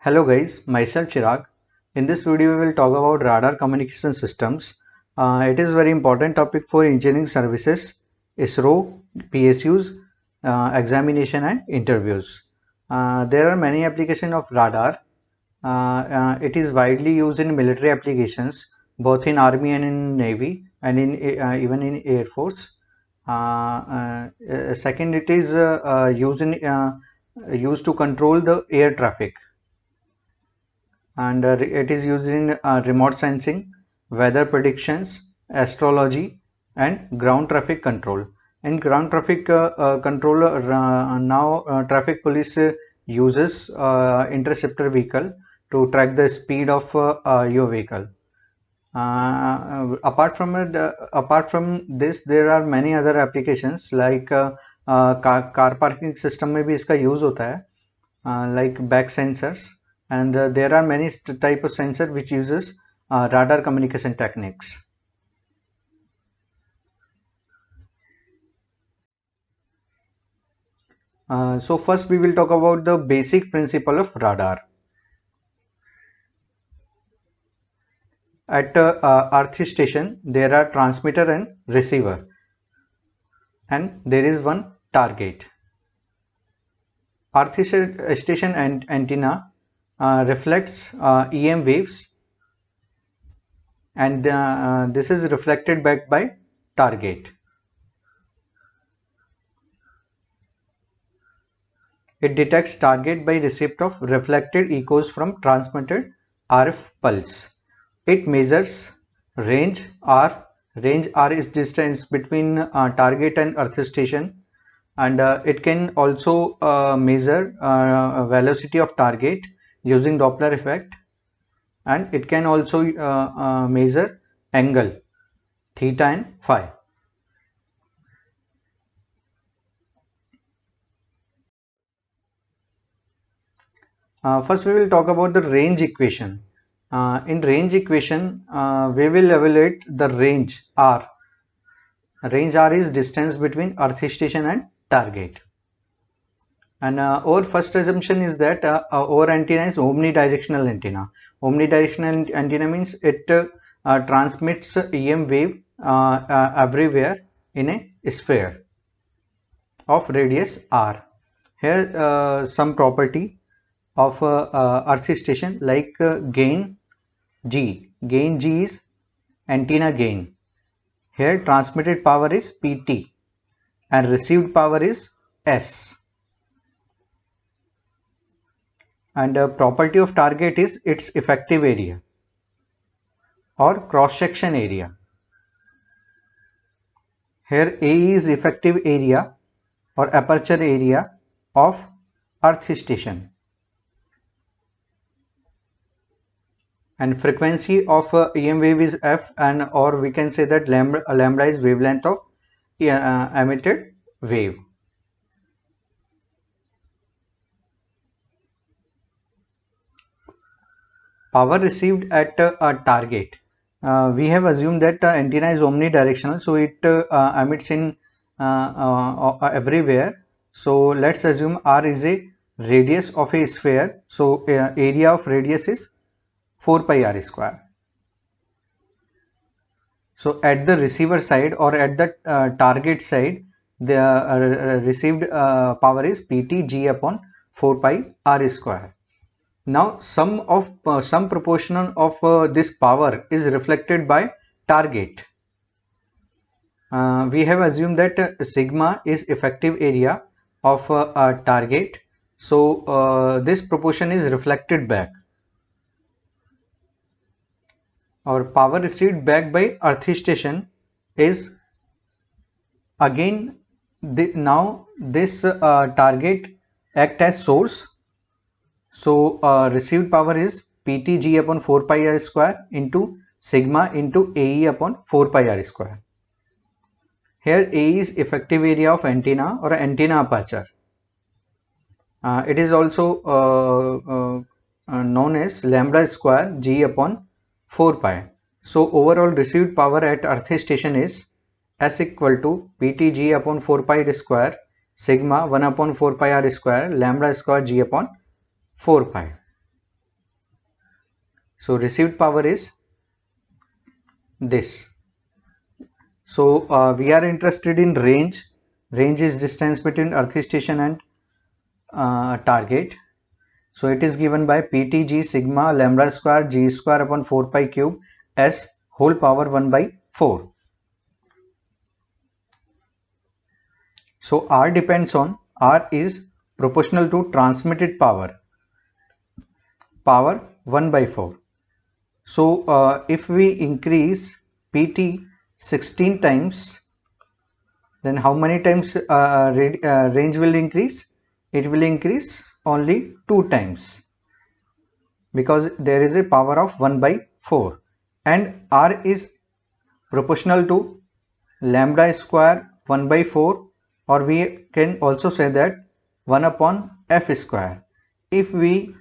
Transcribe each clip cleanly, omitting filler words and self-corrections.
Hello guys, myself Chirag. In this video we will talk about radar communication systems. It is very important topic for engineering services, ISRO, PSUs, examination and interviews. There are many applications of radar. It is widely used in military applications, both in army and in navy, and in even in air force. Second, it is used to control the air traffic, and it is used in remote sensing, weather predictions, astrology, and ground traffic control. In ground traffic control, now traffic police uses interceptor vehicle to track the speed of your vehicle. Apart from this, there are many other applications like car parking system में भी इसका use होता है, like back sensors, and there are many type of sensor which uses radar communication techniques. So first we will talk about the basic principle of radar. At earth station there are transmitter and receiver, and there is one target. Earth station and antenna reflects EM waves, and this is reflected back by target. It detects target by receipt of reflected echoes from transmitted RF pulse. It measures range R. Range R is distance between target and earth station, and it can also measure velocity of target using Doppler effect, and it can also measure angle theta and phi. First we will talk about the range equation. In range equation, we will evaluate the range R. Range R is distance between earth station and target. And our first assumption is that our antenna is omnidirectional antenna. Omnidirectional antenna means it transmits EM wave everywhere in a sphere of radius R. Here some property of earth station, like gain G. Gain G is antenna gain. Here transmitted power is PT and received power is S. And property of target is its effective area or cross section area. Here A is effective area or aperture area of earth station, and frequency of EM wave is F, and or we can say that lambda is wavelength of emitted wave. Power received at a target. We have assumed that antenna is omnidirectional, so it emits in everywhere. So let's assume R is a radius of a sphere, so area of radius is 4 pi r square. So at the receiver side or at the target side, the received power is PT G upon 4 pi r square. Now some proportion of this power is reflected by target. We have assumed that sigma is effective area of a target, so this proportion is reflected back. Our power received back by earth station is again now this target act as source. So received power is PT G upon 4 pi r square into sigma into AE upon 4 pi r square. Here A is effective area of antenna or antenna aperture. It is also known as lambda square G upon 4 pi. So overall received power at earth station is S equal to PT G upon 4 pi r square sigma 1 upon 4 pi r square lambda square G upon 4 pi. So received power is this. So we are interested in range. Range is distance between earth station and target. So it is given by PTG sigma lambda square g square upon 4 pi cube s whole power 1 by 4. So R depends on, R is proportional to transmitted power 1 by 4. So if we increase PT 16 times, then how many times range will increase? It will increase only 2 times, because there is a power of 1 by 4, and R is proportional to lambda square 1 by 4, or we can also say that 1 upon f square. If we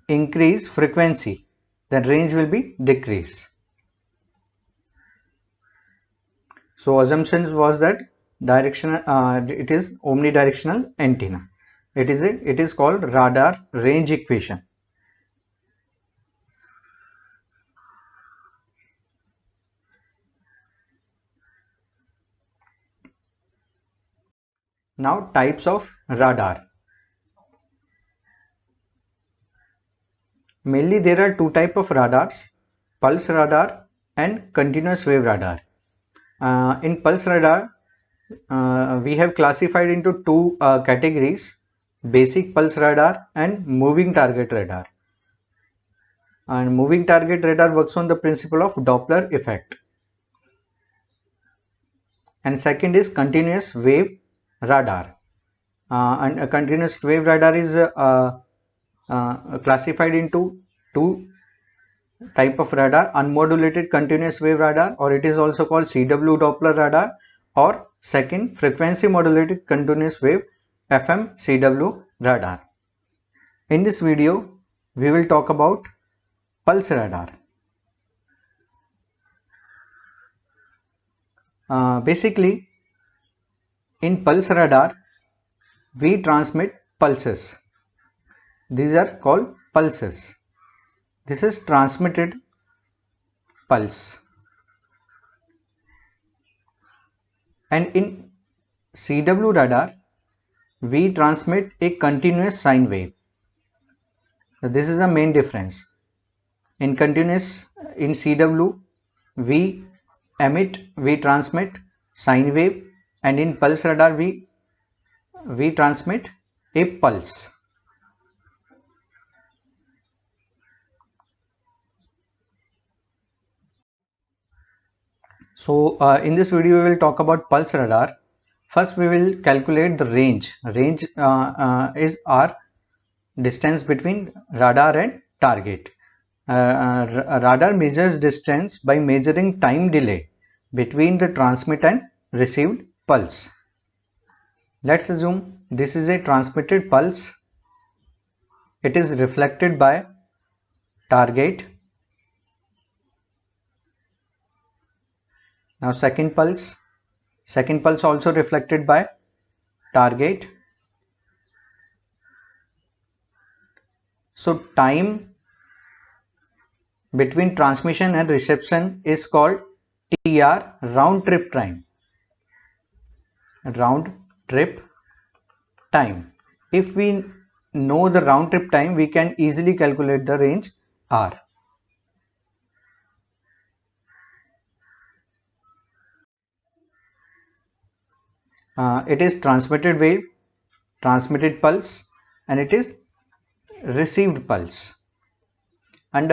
increase frequency, then range will be decrease. So assumption was that direction it is omnidirectional antenna. It is called radar range equation. Now types of radar. Mainly there are two types of radars, pulse radar and continuous wave radar. In pulse radar, we have classified into two categories, basic pulse radar and moving target radar. And moving target radar works on the principle of Doppler effect. And second is continuous wave radar. And a continuous wave radar is classified into two type of radar, unmodulated continuous wave radar, or it is also called CW Doppler radar, or second frequency modulated continuous wave FM CW radar. In this video we will talk about pulse radar. Basically in pulse radar we transmit pulses. These are called pulses. This is transmitted pulse. And in CW radar we transmit a continuous sine wave. This is the main difference. In CW we transmit sine wave, and in pulse radar we transmit a pulse. So in this video we will talk about pulse radar. First we will calculate the range. Range is R, distance between radar and target. Radar measures distance by measuring time delay between the transmit and received pulse. Let's assume this is a transmitted pulse. It is reflected by target. Now second pulse also reflected by target. So time between transmission and reception is called TR, round trip time. Round trip time. If we know the round trip time, we can easily calculate the range R. It is transmitted wave, transmitted pulse, and it is received pulse. And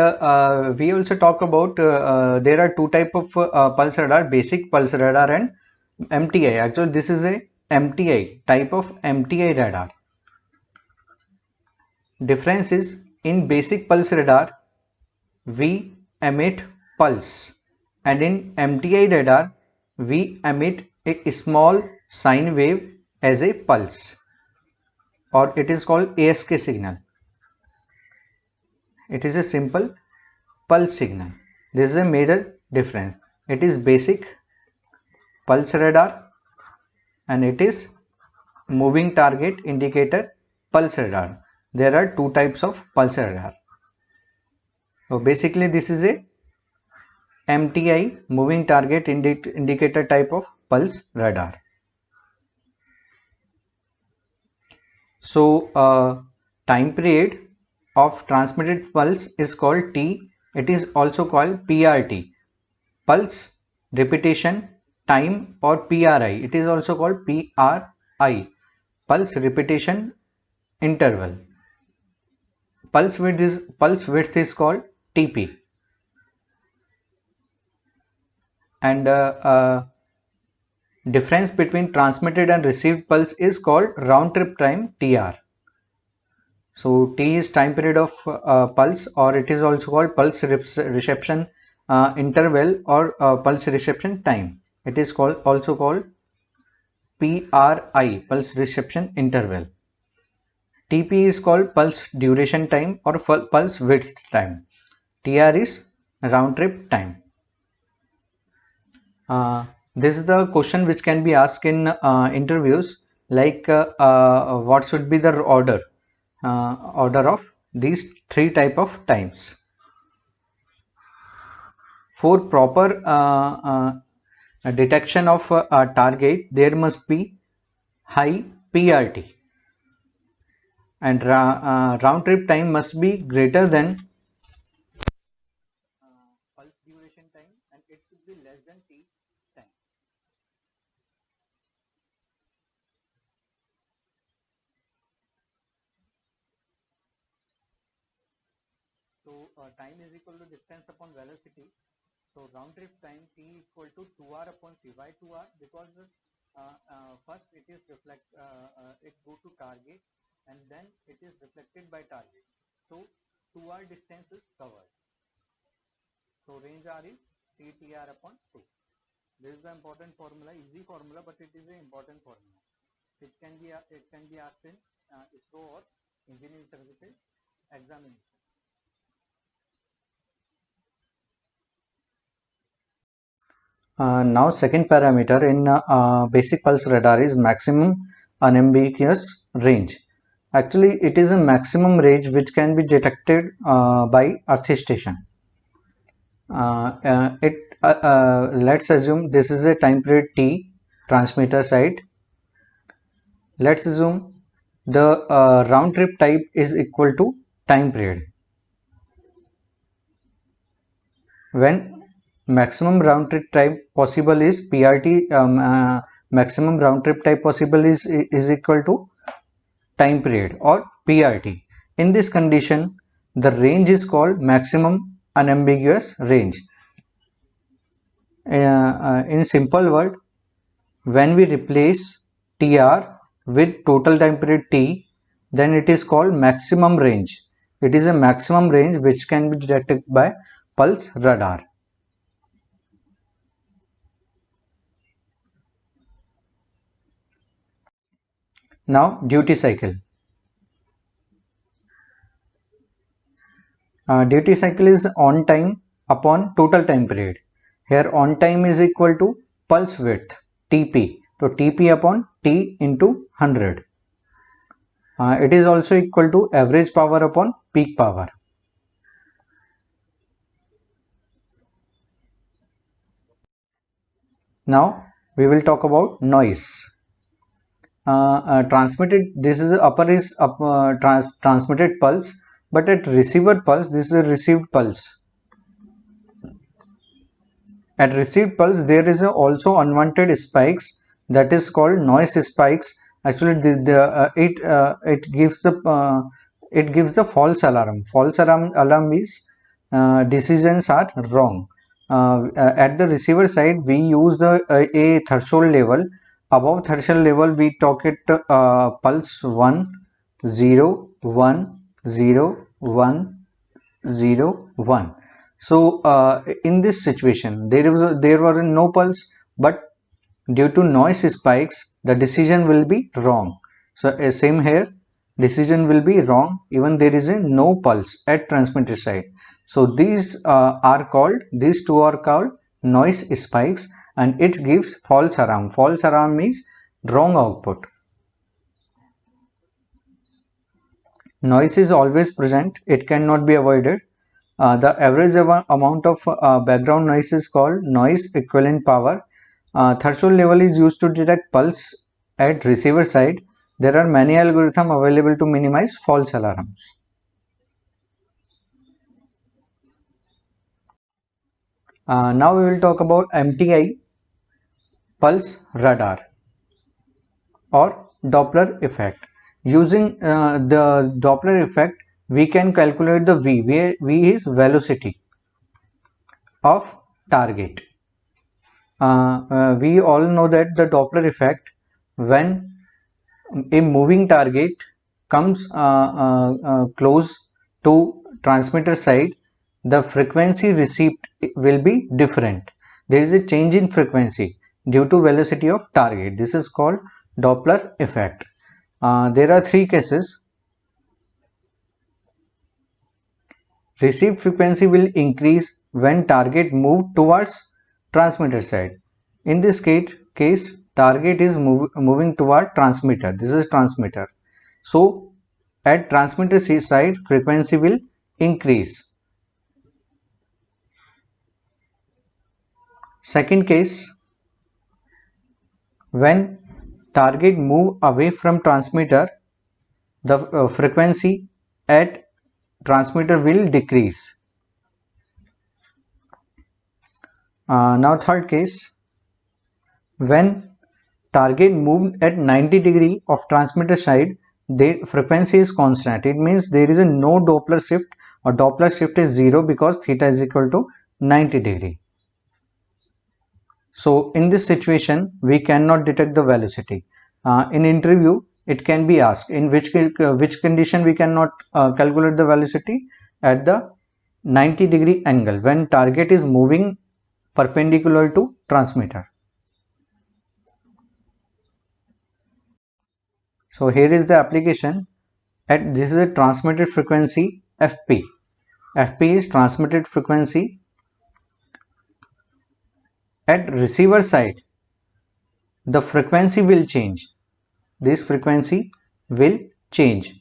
we also talk about there are two type of pulse radar, basic pulse radar and MTI. Actually this is a MTI type of MTI radar. Difference is, in basic pulse radar we emit pulse, and in MTI radar we emit a small sine wave as a pulse, or it is called ASK signal. It is a simple pulse signal. This is a major difference. It is basic pulse radar and it is moving target indicator pulse radar. There are two types of pulse radar. So basically this is a MTI, moving target indicator type of pulse radar. So time period of transmitted pulse is called T. It is also called PRT, pulse repetition time, or PRI. It is also called PRI, pulse repetition interval. Pulse width is called TP. And difference between transmitted and received pulse is called round trip time, TR. So T is time period of pulse, or it is also called pulse reception interval, or pulse reception time. It is also called PRI, pulse reception interval. TP is called pulse duration time or pulse width time. TR is round trip time. This is the question which can be asked in interviews, like what should be the order of these three type of times. For proper detection of a target, there must be high PRT, and round trip time must be greater than pulse duration time, and it should be less than T time. So time is equal to distance upon velocity. So round trip time T equal to 2R upon C. Why 2R? Because first it is it go to target, and then it is reflected by target. So 2R distance is covered. So range R is CTR upon 2. This is the important formula, easy formula, but it is an important formula. It can be asked in ISRO or engineering services examination. Now second parameter in basic pulse radar is maximum unambiguous range. Actually, it is a maximum range which can be detected by earth station. Let's assume this is a time period T, transmitter side. Let's assume the round trip type is equal to time period. When maximum round trip type possible is PRT, maximum round trip type possible is equal to time period or PRT. In this condition, the range is called maximum unambiguous range. In simple word, when we replace TR with total time period T, then it is called maximum range. It is a maximum range which can be detected by pulse radar. Now duty cycle. Duty cycle is on time upon total time period. Here on time is equal to pulse width, TP. So TP upon T into 100. It is also equal to average power upon peak power. Now we will talk about noise. Transmitted, this is upper is transmitted pulse, but at receiver pulse, this is a received pulse. At received pulse, there is also unwanted spikes, that is called noise spikes. Actually, it gives the false alarm. False alarm is decisions are wrong. At the receiver side, we use a threshold level. Above threshold level, we talk it pulse 1, 0, 1, 0, 1, 0, 1. So in this situation, there were no pulse, but due to noise spikes, the decision will be wrong. So same here, decision will be wrong even there is a no pulse at transmitter side. So these two are called noise spikes, and it gives false alarm. False alarm means wrong output. Noise is always present, it cannot be avoided. the average amount of background noise is called noise equivalent power. Threshold level is used to detect pulse at receiver side. There are many algorithms available to minimize false alarms. Now we will talk about MTI, pulse radar, or Doppler effect. Using the Doppler effect, we can calculate the V. V is velocity of target. We all know that the Doppler effect, when a moving target comes close to transmitter side, the frequency received will be different. There is a change in frequency due to velocity of target. This is called Doppler effect. There are three cases. Received frequency will increase when target move towards transmitter side. In this case target is moving toward transmitter. This is transmitter. So at transmitter side, frequency will increase. Second case, when target move away from transmitter, the frequency at transmitter will decrease. Now third case, when target moved at 90 degree of transmitter side, the frequency is constant. It means there is a no Doppler shift, or Doppler shift is 0 because theta is equal to 90 degree. So in this situation, we cannot detect the velocity. In interview, it can be asked in which condition we cannot calculate the velocity. At the 90 degree angle, when target is moving perpendicular to transmitter. So here is the application. This is a transmitted frequency FP. FP is transmitted frequency. At receiver side, the frequency will change. This frequency will change.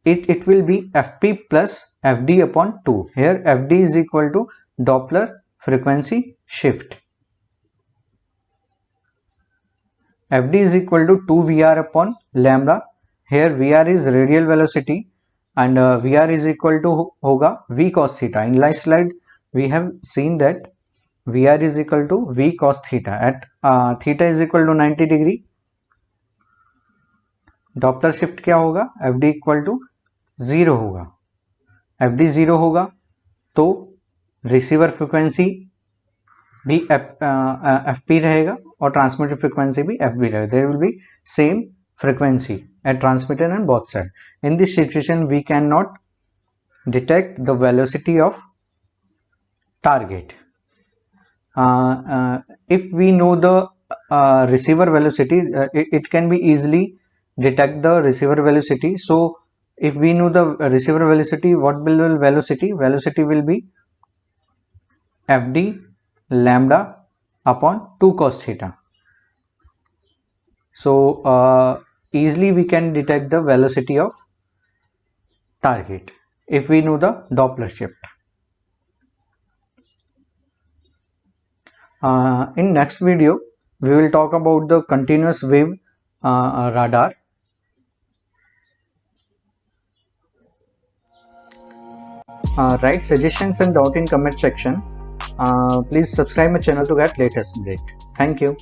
It will be FP plus FD upon 2. Here FD is equal to Doppler frequency shift. FD is equal to 2 VR upon lambda. Here VR is radial velocity and VR is equal to hoga V cos theta. In last slide we have seen that VR is equal to V cos theta. At theta is equal to 90 degree. Doppler shift क्या होगा? FD equal to 0 होगा. FD 0 होगा तो receiver frequency भी FP रहेगा और transmitter frequency भी FB रहेगा. There will be same frequency at transmitter and both side. In this situation, we cannot detect the velocity of target. If we know the receiver velocity, it can be easily detect the receiver velocity. So if we know the receiver velocity, what will the velocity? Velocity will be FD lambda upon 2 cos theta. So easily we can detect the velocity of target if we know the Doppler shift. In next video, we will talk about the continuous wave radar. Write suggestions and doubt in comment section. Please subscribe my channel to get latest update. Thank you.